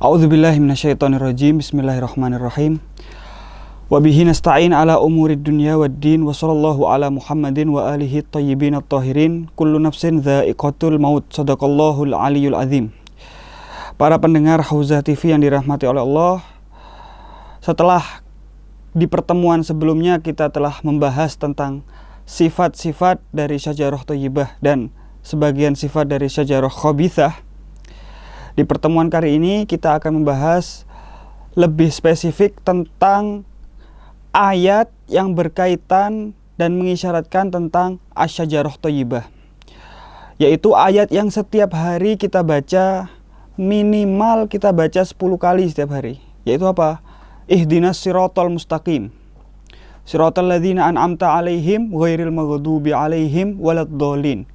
A'udzubillahi minasyaitonirrajim. Bismillahirrahmanirrahim. Wa bihi nasta'in ala umurid dunya waddin wa sallallahu ala Muhammadin wa alihi thayyibin at-tahirin. Kullu nafsin dha'iqatul maut. Shadaqallahul aliyyul azim. Para pendengar Hauzah TV yang dirahmati oleh Allah, setelah di pertemuan sebelumnya kita telah membahas tentang sifat-sifat dari syajarah thayyibah dan sebagian sifat dari syajarah khabithah. Di pertemuan kali ini kita akan membahas lebih spesifik tentang ayat yang berkaitan dan mengisyaratkan tentang asyajarah thayyibah, yaitu ayat yang setiap hari kita baca, minimal kita baca 10 kali setiap hari. Yaitu apa? Ihdinas siratal mustaqim, siratal ladzina an'amta alaihim ghairil maghdubi alaihim waladdallin.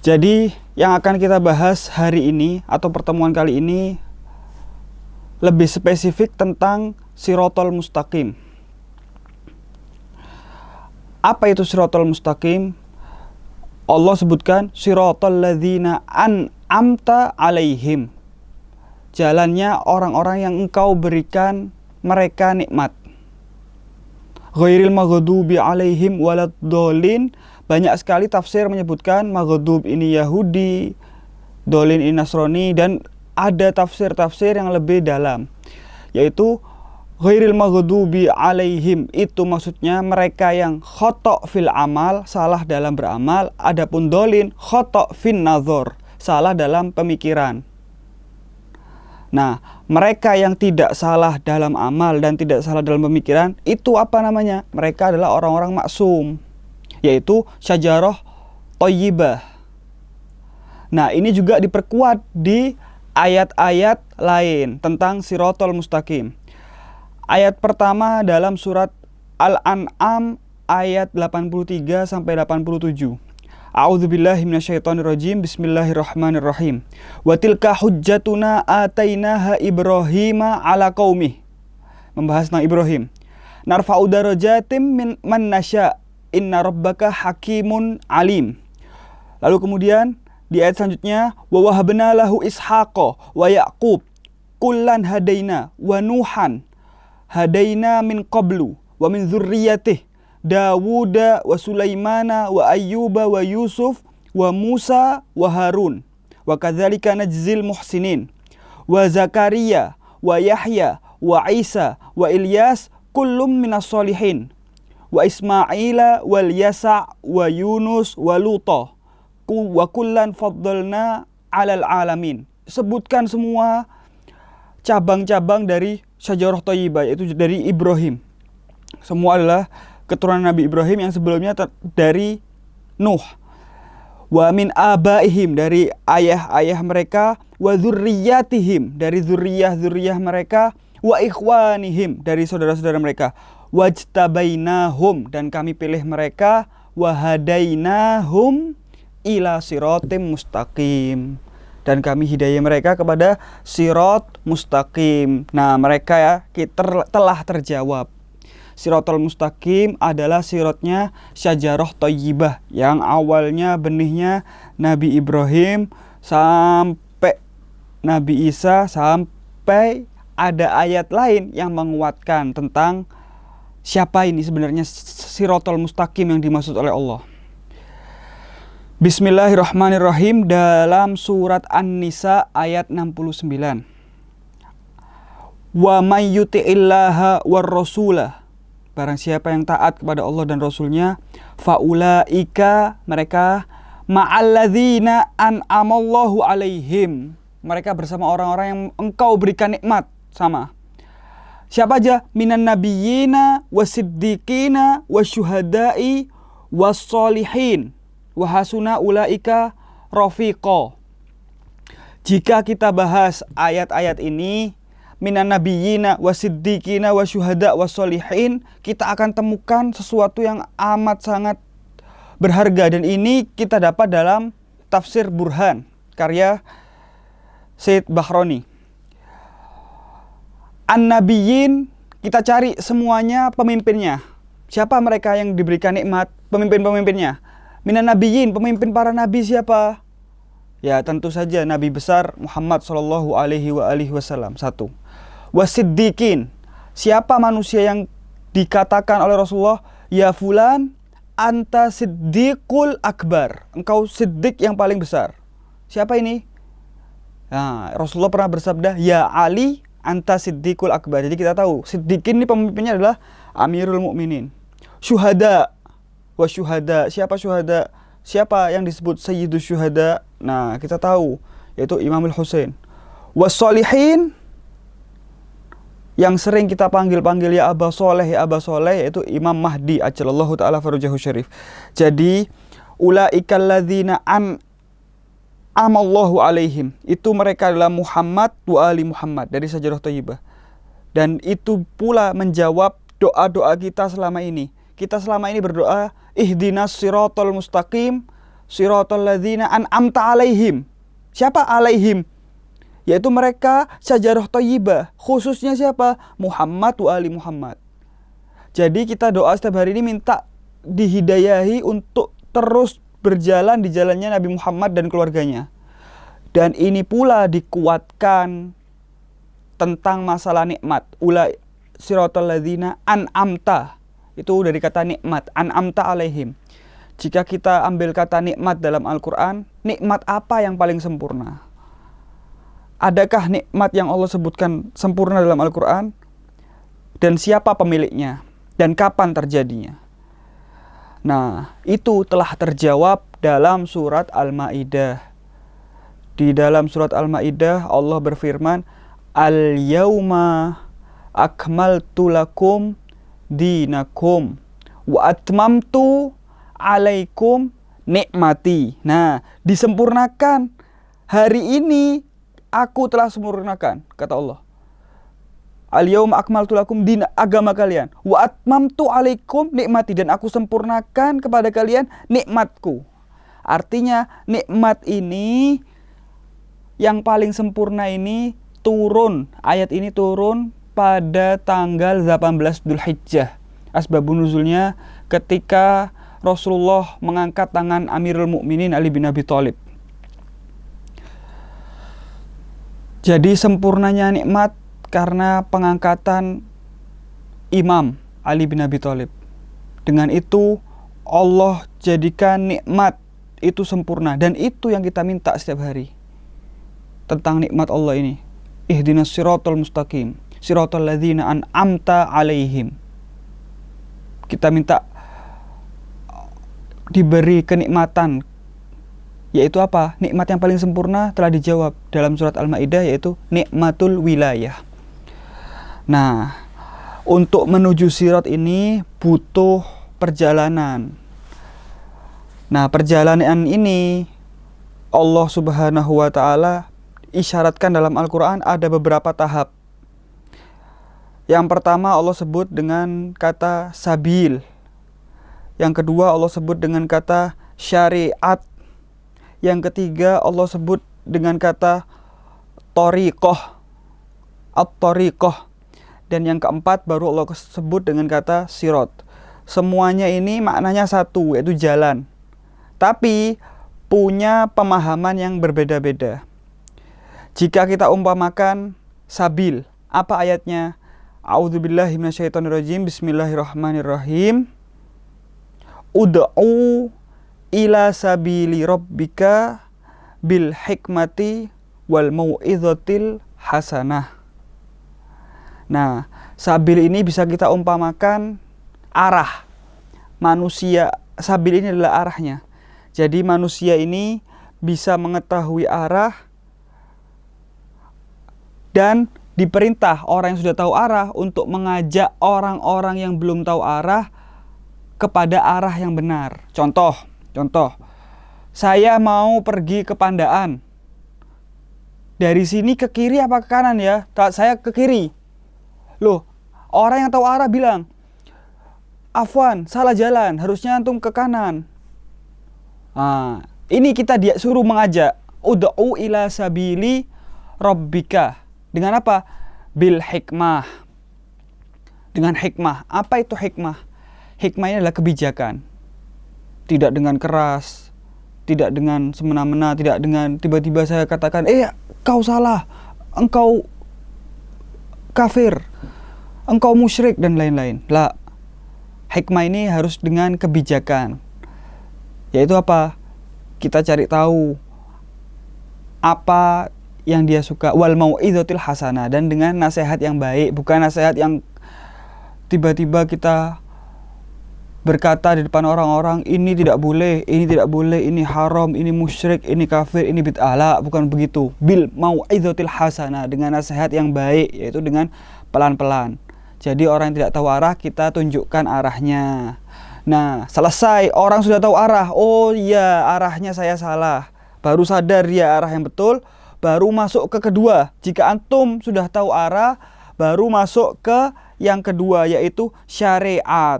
Jadi yang akan kita bahas hari ini atau pertemuan kali ini lebih spesifik tentang siratal mustaqim. Apa itu siratal mustaqim? Allah sebutkan siratal ladzina an'amta alaihim, jalannya orang-orang yang engkau berikan mereka nikmat. Ghairil maghdubi alaihim waladdallin. Banyak sekali tafsir menyebutkan maghdub ini Yahudi, dolin ini Nasrani, dan ada tafsir-tafsir yang lebih dalam, yaitu ghairil maghdubi alaihim itu maksudnya mereka yang khata' fil amal, salah dalam beramal, adapun dolin khata' fin nazar, salah dalam pemikiran. Nah, mereka yang tidak salah dalam amal dan tidak salah dalam pemikiran itu apa namanya? Mereka adalah orang-orang maksum, yaitu syajarah thayyibah. Nah, ini juga diperkuat di ayat-ayat lain tentang siratal mustaqim. Ayat pertama dalam surat Al-An'am ayat 83 sampai 87. A'udzubillahi minasyaitonirrajim. Bismillahirrahmanirrahim. Wa tilka hujjatuna atainaha Ibrahima ala qaumih. Membahas tentang Ibrahim. Narfa'u darajatim man nasya'. Inna rabbaka hakimun alim. Lalu kemudian di ayat selanjutnya, wa wahabna lahu ishaqa wa yaqub kullan hadaina wa nuhan hadaina min qablu wa min dzurriyyatihi Dawuda wa Sulaimana wa Ayyuba wa Yusuf wa Musa wa Harun wa kadzalika najzil muhsinin wa Zakaria wa Yahya wa Isa wa Ilyas kullum minas solihin wa Ismaila wal Yasa' wa Yunus wa Luta wa kullan faddalna 'alal alamin. Sebutkan semua cabang-cabang dari syajarah thayyibah, yaitu dari Ibrahim. Semua adalah keturunan Nabi Ibrahim yang sebelumnya dari Nuh. Wa min abaihim, dari ayah-ayah mereka, wa dzurriyyatihim, dari zuriyah-zuriyah mereka, wa ikhwanihim, dari saudara-saudara mereka, wajtabainahum, dan kami pilih mereka, wahadainahum ila siratim mustaqim, dan kami hidayah mereka kepada sirat mustaqim. Nah, mereka ya telah terjawab. Siratal mustaqim adalah siratnya syajarah thayyibah yang awalnya benihnya Nabi Ibrahim sampai Nabi Isa, sampai ada ayat lain yang menguatkan tentang siapa ini sebenarnya siratal mustaqim yang dimaksud oleh Allah. Bismillahirrahmanirrahim. Dalam surat An-Nisa ayat 69. Wa may yuti'illaha war rasulah, barang siapa yang taat kepada Allah dan Rasulnya, faulaika, mereka, ma'alladzina an'amallahu alaihim, mereka bersama orang-orang yang engkau berikan nikmat. Sama siapa aja? Minan nabiyyina wasiddiqina wasyuhada'i wassolihin wa hasuna ulaika rafiqa. Jika kita bahas ayat-ayat ini, minan nabiyyina wasiddiqina wasyuhada wassolihin, kita akan temukan sesuatu yang amat sangat berharga, dan ini kita dapat dalam tafsir Burhan karya Syed Bahroni. An-nabiyyin, kita cari semuanya pemimpinnya. Siapa mereka yang diberikan nikmat? Pemimpin-pemimpinnya. Minan nabiyyin, pemimpin para nabi siapa? Ya tentu saja Nabi besar Muhammad Shallallahu Alaihi Wasallam. Satu. Wasiddiqin. Siapa manusia yang dikatakan oleh Rasulullah, ya fulan, anta siddiqul akbar. Engkau siddiq yang paling besar. Siapa ini? Nah, Rasulullah pernah bersabda, ya Ali, anta siddiqul akbar. Jadi kita tahu, siddiqin ini pemimpinnya adalah Amirul Mukminin. Syuhada. Wa syuhada. Siapa syuhada? Siapa yang disebut Sayyidus Syuhada? Nah, kita tahu, yaitu Imamul Husain. Wassolihin, yang sering kita panggil-panggil ya Aba Soleh, yaitu Imam Mahdi ajalallahu ta'ala farujahu syarif. Jadi, ulaikal ladzina amallahu alaihim. Itu mereka adalah Muhammad wa ali Muhammad dari Sajarah Thayyibah. Dan itu pula menjawab doa-doa kita selama ini. Kita selama ini berdoa, ihdinas siratal mustaqim, siratal ladzina an'amta alaihim. Siapa alaihim? Yaitu mereka Sajarah Thayyibah. Khususnya siapa? Muhammad wa ali Muhammad. Jadi kita doa setiap hari ini minta dihidayahi untuk terus berjalan di jalannya Nabi Muhammad dan keluarganya. Dan ini pula dikuatkan tentang masalah nikmat. Ulai siratal ladzina an'amta. Itu dari kata nikmat, an'amta alaihim. Jika kita ambil kata nikmat dalam Al-Quran, nikmat apa yang paling sempurna? Adakah nikmat yang Allah sebutkan sempurna dalam Al-Quran? Dan siapa pemiliknya? Dan kapan terjadinya? Nah, itu telah terjawab dalam surat Al-Ma'idah. Di dalam surat Al-Ma'idah Allah berfirman, Al-yawma akmaltu lakum dinakum wa atmamtu alaikum nikmati. Nah, disempurnakan. Hari ini aku telah sempurnakan, kata Allah. Al-yawma akmaltu lakum din, agama kalian. Wa atmamtu alaikum nikmati, dan aku sempurnakan kepada kalian nikmatku. Artinya nikmat ini yang paling sempurna ini turun, ayat ini turun pada tanggal 18 Dzulhijjah. Asbabun nuzulnya ketika Rasulullah mengangkat tangan Amirul Mukminin Ali bin Abi Thalib. Jadi sempurnanya nikmat karena pengangkatan Imam Ali bin Abi Thalib. Dengan itu Allah jadikan nikmat itu sempurna, dan itu yang kita minta setiap hari. Tentang nikmat Allah ini. Ihdinas siratal mustaqim, siratal ladzina an'amta alaihim. Kita minta diberi kenikmatan, yaitu apa? Nikmat yang paling sempurna telah dijawab dalam surat Al-Ma'idah, yaitu nikmatul wilayah. Nah, untuk menuju sirat ini butuh perjalanan. Nah, perjalanan ini Allah Subhanahu wa ta'ala isyaratkan dalam Al-Quran ada beberapa tahap. Yang pertama Allah sebut dengan kata sabil. Yang kedua Allah sebut dengan kata syariat. Yang ketiga Allah sebut dengan kata thariqah, at-thariqah. Dan yang keempat baru Allah sebut dengan kata sirat. Semuanya ini maknanya satu, yaitu jalan. Tapi punya pemahaman yang berbeda-beda. Jika kita umpamakan sabil, apa ayatnya? A'udzubillahi minasyaitonirrajim. Bismillahirrahmanirrahim. Ud'u ila sabili rabbika bil hikmati wal mau'izatil hasanah. Nah, sabil ini bisa kita umpamakan arah. Manusia, sabil ini adalah arahnya. Jadi manusia ini bisa mengetahui arah dan diperintah orang yang sudah tahu arah untuk mengajak orang-orang yang belum tahu arah kepada arah yang benar. Contoh, saya mau pergi ke Pandaan. Dari sini ke kiri apa ke kanan ya? Saya ke kiri. Loh, orang yang tahu arah bilang, Afwan, salah jalan, harusnya antum ke kanan. Nah, ini kita suruh mengajak. Ud'u ila sabili rabbika. Dengan apa? Bil hikmah. Dengan hikmah. Apa itu hikmah? Hikmah ini adalah kebijakan. Tidak dengan keras, tidak dengan semena-mena, tidak dengan tiba-tiba saya katakan, kau salah, engkau kafir, engkau musyrik dan lain-lain. La, hikmah ini harus dengan kebijakan. Yaitu apa? Kita cari tahu apa yang dia suka, wal mau'izatil hasanah, dan dengan nasihat yang baik, bukan nasihat yang tiba-tiba kita berkata di depan orang-orang, ini tidak boleh, ini haram, ini musyrik, ini kafir, ini bid'ah. La, bukan begitu. Bil mau'izatil hasanah, dengan nasihat yang baik, yaitu dengan pelan-pelan. Jadi orang yang tidak tahu arah, kita tunjukkan arahnya. Nah, selesai, orang sudah tahu arah. Oh iya, arahnya saya salah. Baru sadar dia arah yang betul, baru masuk ke kedua. Jika antum sudah tahu arah, baru masuk ke yang kedua, yaitu syariat.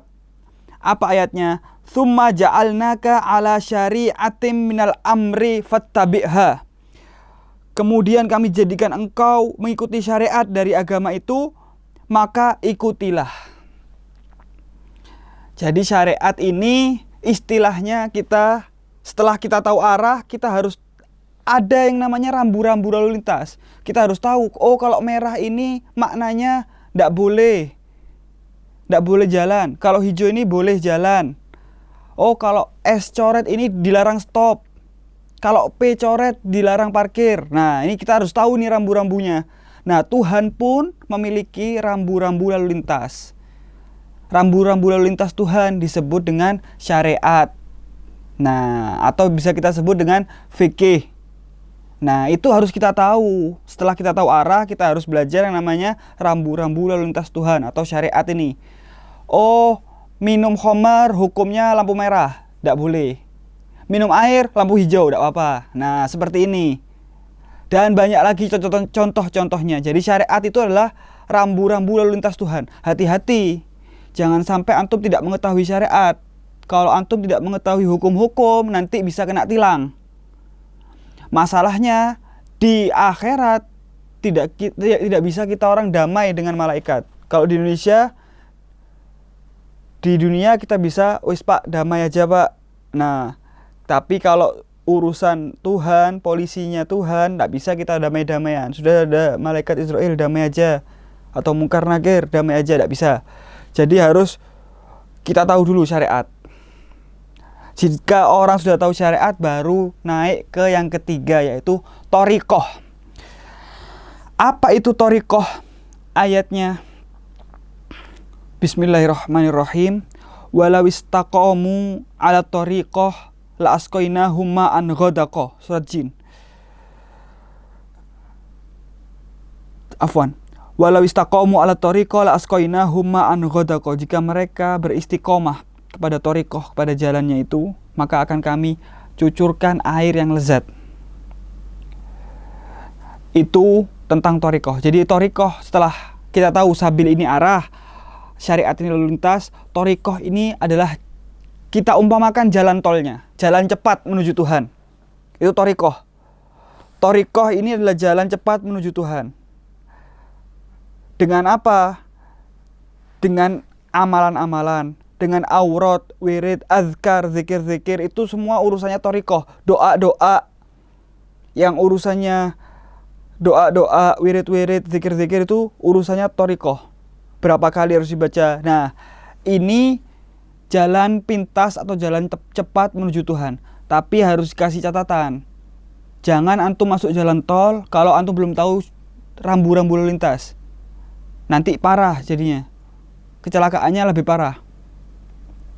Apa ayatnya? Tsumma ja'alnaka ala syari'atim minal amri fattabi'ha. Kemudian kami jadikan engkau mengikuti syariat dari agama itu, maka ikutilah. Jadi syariat ini istilahnya kita, setelah kita tahu arah, kita harus ada yang namanya rambu-rambu lalu lintas. Kita harus tahu, oh kalau merah ini maknanya tidak boleh jalan. Kalau hijau ini boleh jalan. Oh kalau S coret ini dilarang stop. Kalau P coret dilarang parkir. Nah ini kita harus tahu nih rambu-rambunya. Nah Tuhan pun memiliki rambu-rambu lalu lintas. Rambu-rambu lalu lintas Tuhan disebut dengan syariat. Nah atau bisa kita sebut dengan fikih. Nah itu harus kita tahu. Setelah kita tahu arah, kita harus belajar yang namanya rambu-rambu lalu lintas Tuhan atau syariat ini. Oh, minum khamar hukumnya lampu merah, tidak boleh. Minum air lampu hijau, tidak apa-apa. Nah seperti ini. Dan banyak lagi contoh-contohnya. Jadi syariat itu adalah rambu-rambu lalu lintas Tuhan. Hati-hati, jangan sampai antum tidak mengetahui syariat. Kalau antum tidak mengetahui hukum-hukum, nanti bisa kena tilang. Masalahnya di akhirat tidak bisa kita orang damai dengan malaikat. Kalau di Indonesia, di dunia kita bisa, wis pak damai aja pak. Nah, tapi kalau urusan Tuhan, polisinya Tuhan, tidak bisa kita damai-damaian. Sudah ada malaikat Israel, damai aja. Atau Munkar Nakir, damai aja, tidak bisa. Jadi harus kita tahu dulu syariat. Jika orang sudah tahu syariat, baru naik ke yang ketiga, yaitu thariqah. Apa itu thariqah? Ayatnya, Bismillahirrahmanirrahim. Walau istaqamu ala thariqah la asqainahum ma'an ghadaqah. Surat Jin. Afwan. Walau istaqamu ala thariqah la asqainahum ma'an ghadaqah. Jika mereka beristiqomah kepada thariqah, kepada jalannya itu, maka akan kami cucurkan air yang lezat. Itu tentang thariqah. Jadi thariqah, setelah kita tahu sabil ini arah, syariat ini lalu lintas, thariqah ini adalah kita umpamakan jalan tolnya, jalan cepat menuju Tuhan. Itu thariqah. Thariqah ini adalah jalan cepat menuju Tuhan. Dengan apa? Dengan amalan-amalan, dengan aurat, wirid, azkar, zikir-zikir, itu semua urusannya thariqah. Doa-doa yang urusannya doa-doa, wirid-wirid, zikir-zikir itu urusannya thariqah. Berapa kali harus dibaca. Nah, ini jalan pintas atau jalan cepat menuju Tuhan. Tapi harus dikasih catatan. Jangan antum masuk jalan tol kalau antum belum tahu rambu-rambu lalu lintas. Nanti parah jadinya. Kecelakaannya lebih parah.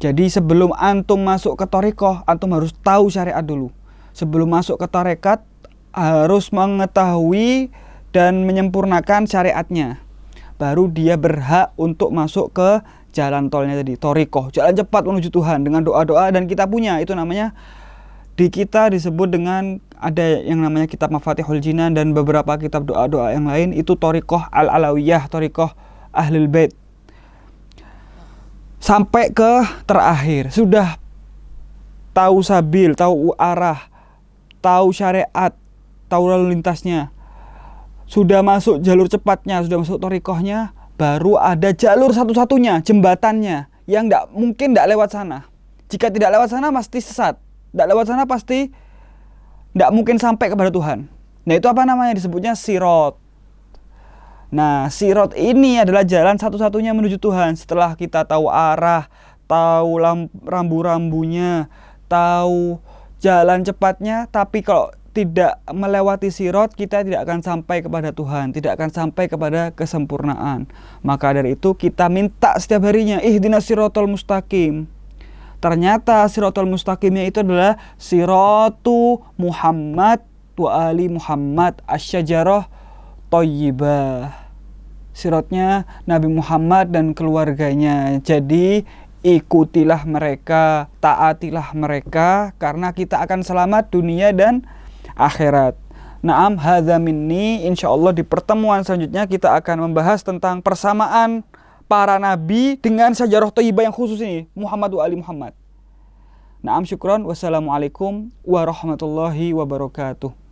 Jadi sebelum antum masuk ke thariqah, antum harus tahu syariat dulu. Sebelum masuk ke tarekat, harus mengetahui dan menyempurnakan syariatnya. Baru dia berhak untuk masuk ke jalan tolnya tadi, thariqah, jalan cepat menuju Tuhan dengan doa-doa. Dan kita punya, itu namanya di kita disebut dengan, ada yang namanya kitab Mafatihul Jinan dan beberapa kitab doa-doa yang lain, itu thariqah al-alawiyah, thariqah ahlul bait. Sampai ke terakhir, sudah tahu sabil, tahu arah, tahu syariat, tahu lalu lintasnya, sudah masuk jalur cepatnya, sudah masuk thariqahnya, baru ada jalur satu-satunya, jembatannya, yang mungkin tidak lewat sana. Jika tidak lewat sana, pasti sesat. Tidak lewat sana pasti tidak mungkin sampai kepada Tuhan. Nah itu apa namanya? Disebutnya sirot. Nah sirot ini adalah jalan satu-satunya menuju Tuhan. Setelah kita tahu arah, tahu rambu-rambunya, tahu jalan cepatnya, tapi kalau tidak melewati sirot, kita tidak akan sampai kepada Tuhan, tidak akan sampai kepada kesempurnaan. Maka dari itu kita minta setiap harinya, ihdinas sirotol mustaqim. Ternyata sirotol mustaqimnya itu adalah sirotu Muhammad wa ali Muhammad asyajarah thayyibah. Sirotnya Nabi Muhammad dan keluarganya. Jadi ikutilah mereka, taatilah mereka, karena kita akan selamat dunia dan akhirat. Naam hadza minni. Insyaallah di pertemuan selanjutnya kita akan membahas tentang persamaan para nabi dengan syajarah thayyibah yang khusus ini, Muhammad wa ali Muhammad. Naam syukron. Wassalamualaikum warahmatullahi wabarakatuh.